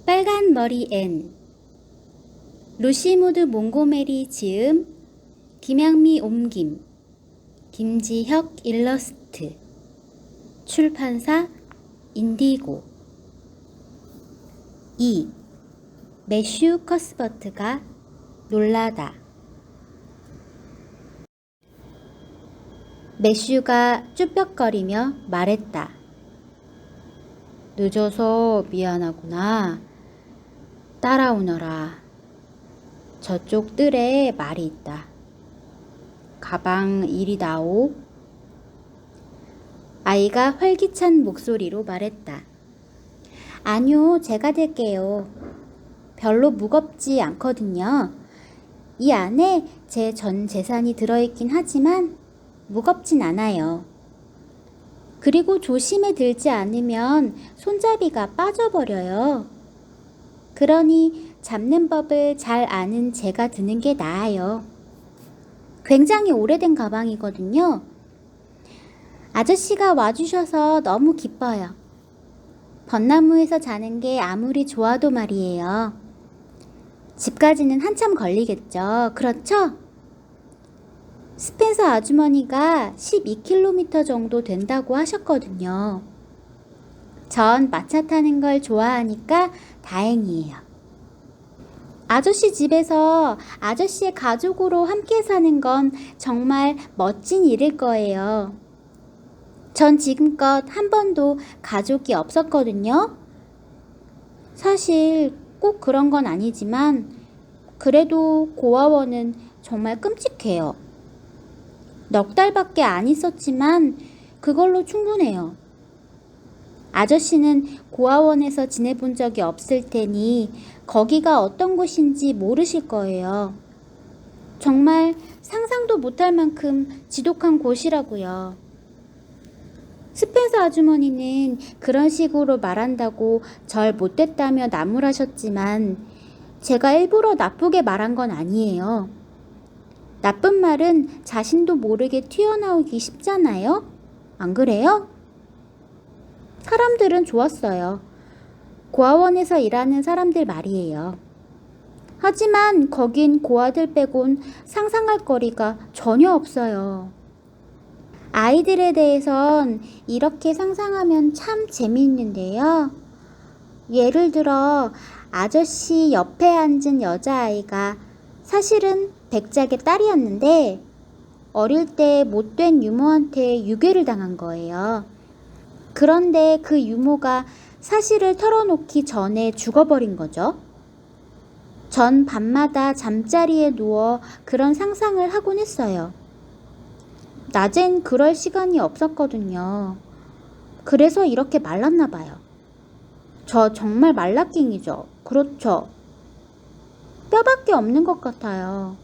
빨간 머리 앤. 루시무드 몽고메리 지음, 김양미 옮김, 김지혁 일러스트. 출판사 인디고. 2. 매슈 커스버트가 놀라다. 매슈가 쭈뼛거리며 말했다. 늦어서 미안하구나. 따라오너라. 저쪽 뜰에 말이 있다. 가방 이리 나오. 아이가 활기찬 목소리로 말했다. 아니요, 제가 들게요. 별로 무겁지 않거든요. 이 안에 제 전 재산이 들어있긴 하지만 무겁진 않아요. 그리고 조심해 들지 않으면 손잡이가 빠져버려요. 그러니 잡는 법을 잘 아는 제가 드는 게 나아요. 굉장히 오래된 가방이거든요. 아저씨가 와주셔서 너무 기뻐요. 벚나무에서 자는 게 아무리 좋아도 말이에요. 집까지는 한참 걸리겠죠. 그렇죠? 스펜서 아주머니가 12km 정도 된다고 하셨거든요. 전 마차 타는 걸 좋아하니까 다행이에요. 아저씨 집에서 아저씨의 가족으로 함께 사는 건 정말 멋진 일일 거예요. 전 지금껏 한 번도 가족이 없었거든요. 사실 꼭 그런 건 아니지만 그래도 고아원은 정말 끔찍해요. 넉 달밖에 안 있었지만 그걸로 충분해요. 아저씨는 고아원에서 지내본 적이 없을 테니 거기가 어떤 곳인지 모르실 거예요. 정말 상상도 못할 만큼 지독한 곳이라고요. 스펜서 아주머니는 그런 식으로 말한다고 절 못됐다며 나무라셨지만 제가 일부러 나쁘게 말한 건 아니에요. 나쁜 말은 자신도 모르게 튀어나오기 쉽잖아요? 안 그래요? 사람들은 좋았어요. 고아원에서 일하는 사람들 말이에요. 하지만 거긴 고아들 빼곤 상상할 거리가 전혀 없어요. 아이들에 대해선 이렇게 상상하면 참 재미있는데요. 예를 들어 아저씨 옆에 앉은 여자아이가 사실은 백작의 딸이었는데 어릴 때 못된 유모한테 유괴를 당한 거예요. 그런데 그 유모가 사실을 털어놓기 전에 죽어버린 거죠. 전 밤마다 잠자리에 누워 그런 상상을 하곤 했어요. 낮엔 그럴 시간이 없었거든요. 그래서 이렇게 말랐나 봐요. 저 정말 말라깽이죠. 그렇죠. 뼈밖에 없는 것 같아요.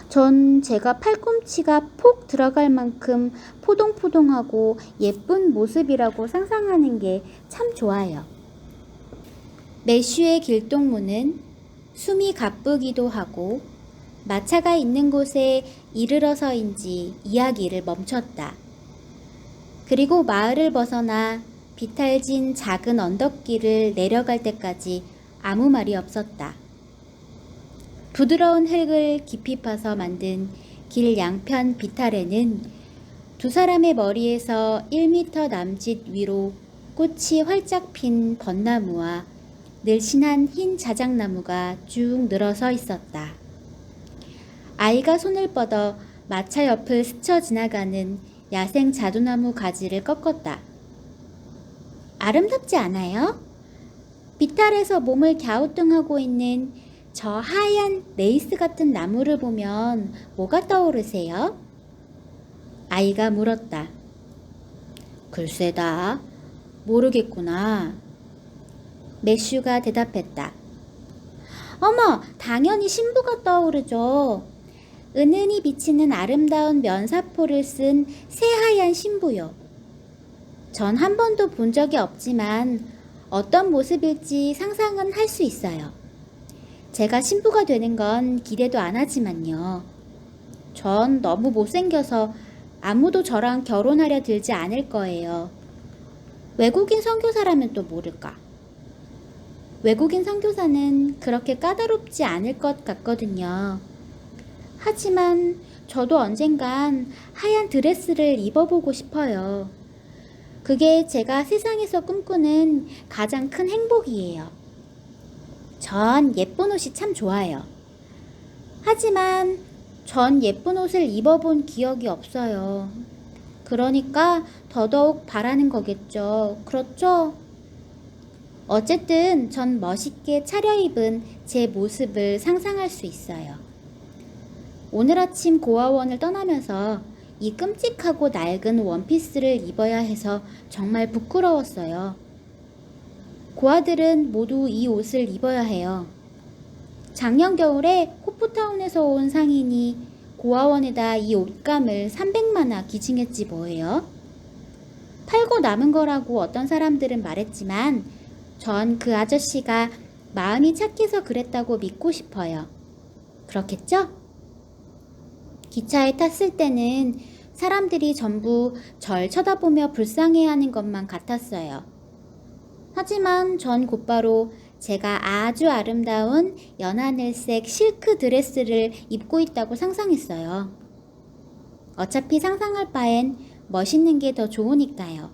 전 제가 팔꿈치가 폭 들어갈 만큼 포동포동하고 예쁜 모습이라고 상상하는 게 참 좋아요. 매슈의 길동무는 숨이 가쁘기도 하고 마차가 있는 곳에 이르러서인지 이야기를 멈췄다. 그리고 마을을 벗어나 비탈진 작은 언덕길을 내려갈 때까지 아무 말이 없었다. 부드러운 흙을 깊이 파서 만든 길 양편 비탈에는 두 사람의 머리에서 1m 남짓 위로 꽃이 활짝 핀 벚나무와 늘씬한 흰 자작나무가 쭉 늘어서 있었다. 아이가 손을 뻗어 마차 옆을 스쳐 지나가는 야생 자두나무 가지를 꺾었다. 아름답지 않아요? 비탈에서 몸을 갸우뚱하고 있는 저 하얀 레이스 같은 나무를 보면 뭐가 떠오르세요? 아이가 물었다. 글쎄다. 모르겠구나. 매슈가 대답했다. 어머, 당연히 신부가 떠오르죠. 은은히 비치는 아름다운 면사포를 쓴 새하얀 신부요. 전 한 번도 본 적이 없지만 어떤 모습일지 상상은 할 수 있어요. 제가 신부가 되는 건 기대도 안 하지만요. 전 너무 못생겨서 아무도 저랑 결혼하려 들지 않을 거예요. 외국인 선교사라면 또 모를까. 외국인 선교사는 그렇게 까다롭지 않을 것 같거든요. 하지만 저도 언젠간 하얀 드레스를 입어보고 싶어요. 그게 제가 세상에서 꿈꾸는 가장 큰 행복이에요. 전 예쁜 옷이 참 좋아요. 하지만 전 예쁜 옷을 입어본 기억이 없어요. 그러니까 더더욱 바라는 거겠죠. 그렇죠? 어쨌든 전 멋있게 차려입은 제 모습을 상상할 수 있어요. 오늘 아침 고아원을 떠나면서 이 끔찍하고 낡은 원피스를 입어야 해서 정말 부끄러웠어요. 고아들은 모두 이 옷을 입어야 해요. 작년 겨울에 호프타운에서 온 상인이 고아원에다 이 옷감을 300만화 기증했지 뭐예요. 팔고 남은 거라고 어떤 사람들은 말했지만 전 그 아저씨가 마음이 착해서 그랬다고 믿고 싶어요. 그렇겠죠? 기차에 탔을 때는 사람들이 전부 절 쳐다보며 불쌍해하는 것만 같았어요. 하지만 전 곧바로 제가 아주 아름다운 연하늘색 실크 드레스를 입고 있다고 상상했어요. 어차피 상상할 바엔 멋있는 게 더 좋으니까요.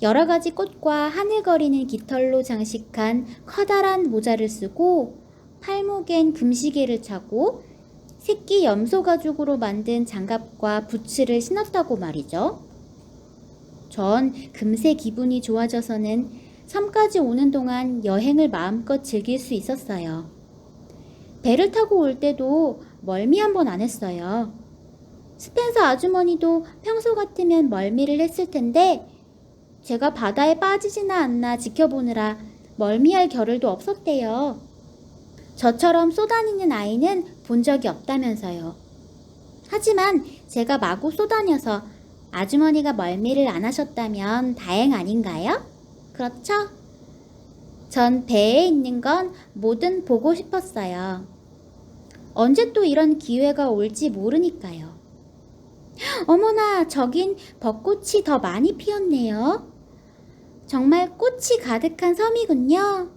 여러 가지 꽃과 하늘거리는 깃털로 장식한 커다란 모자를 쓰고 팔목엔 금시계를 차고 새끼 염소 가죽으로 만든 장갑과 부츠를 신었다고 말이죠. 전 금세 기분이 좋아져서는 섬까지 오는 동안 여행을 마음껏 즐길 수 있었어요. 배를 타고 올 때도 멀미 한 번 안 했어요. 스펜서 아주머니도 평소 같으면 멀미를 했을 텐데 제가 바다에 빠지지나 않나 지켜보느라 멀미할 겨를도 없었대요. 저처럼 쏘다니는 아이는 본 적이 없다면서요. 하지만 제가 마구 쏘다녀서 아주머니가 멀미를 안 하셨다면 다행 아닌가요? 그렇죠? 전 배에 있는 건 뭐든 보고 싶었어요. 언제 또 이런 기회가 올지 모르니까요. 어머나, 저긴 벚꽃이 더 많이 피었네요. 정말 꽃이 가득한 섬이군요.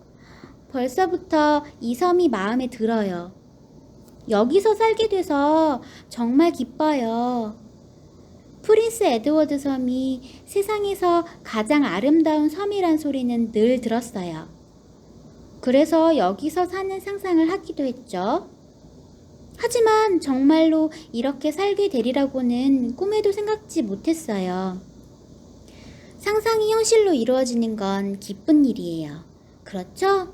벌써부터 이 섬이 마음에 들어요. 여기서 살게 돼서 정말 기뻐요. 프린스 에드워드 섬이 세상에서 가장 아름다운 섬이란 소리는 늘 들었어요. 그래서 여기서 사는 상상을 하기도 했죠. 하지만 정말로 이렇게 살게 되리라고는 꿈에도 생각지 못했어요. 상상이 현실로 이루어지는 건 기쁜 일이에요. 그렇죠?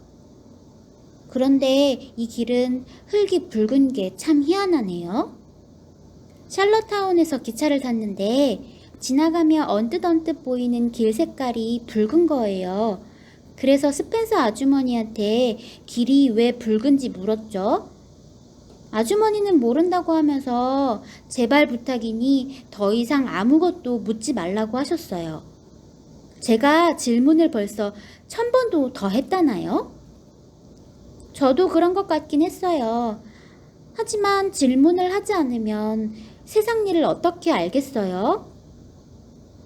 그런데 이 길은 흙이 붉은 게 참 희한하네요. 샬럿타운에서 기차를 탔는데 지나가며 언뜻언뜻 보이는 길 색깔이 붉은 거예요. 그래서 스펜서 아주머니한테 길이 왜 붉은지 물었죠. 아주머니는 모른다고 하면서 제발 부탁이니 더 이상 아무것도 묻지 말라고 하셨어요. 제가 질문을 벌써 1000번도 더 했다나요? 저도 그런 것 같긴 했어요. 하지만 질문을 하지 않으면 세상 일을 어떻게 알겠어요?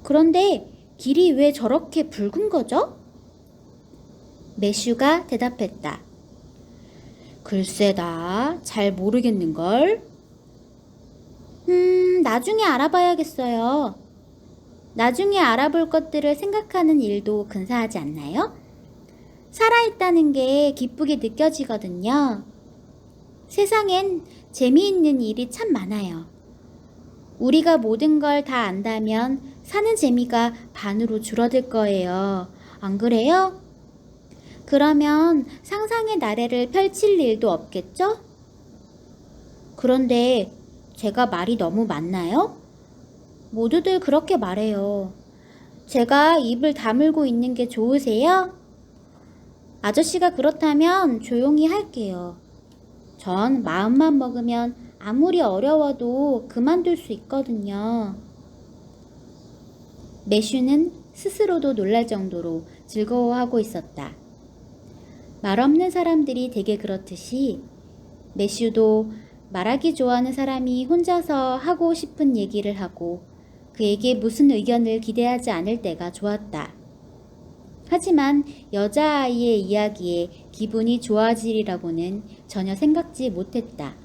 그런데 길이 왜 저렇게 붉은 거죠? 매슈가 대답했다. 글쎄다, 잘 모르겠는걸? 나중에 알아봐야겠어요. 나중에 알아볼 것들을 생각하는 일도 근사하지 않나요? 살아있다는 게 기쁘게 느껴지거든요. 세상엔 재미있는 일이 참 많아요. 우리가 모든 걸 다 안다면 사는 재미가 반으로 줄어들 거예요. 안 그래요? 그러면 상상의 나래를 펼칠 일도 없겠죠? 그런데 제가 말이 너무 많나요? 모두들 그렇게 말해요. 제가 입을 다물고 있는 게 좋으세요? 아저씨가 그렇다면 조용히 할게요. 전 마음만 먹으면 아무리 어려워도 그만둘 수 있거든요. 매슈는 스스로도 놀랄 정도로 즐거워하고 있었다. 말 없는 사람들이 되게 그렇듯이 매슈도 말하기 좋아하는 사람이 혼자서 하고 싶은 얘기를 하고 그에게 무슨 의견을 기대하지 않을 때가 좋았다. 하지만 여자아이의 이야기에 기분이 좋아지리라고는 전혀 생각지 못했다.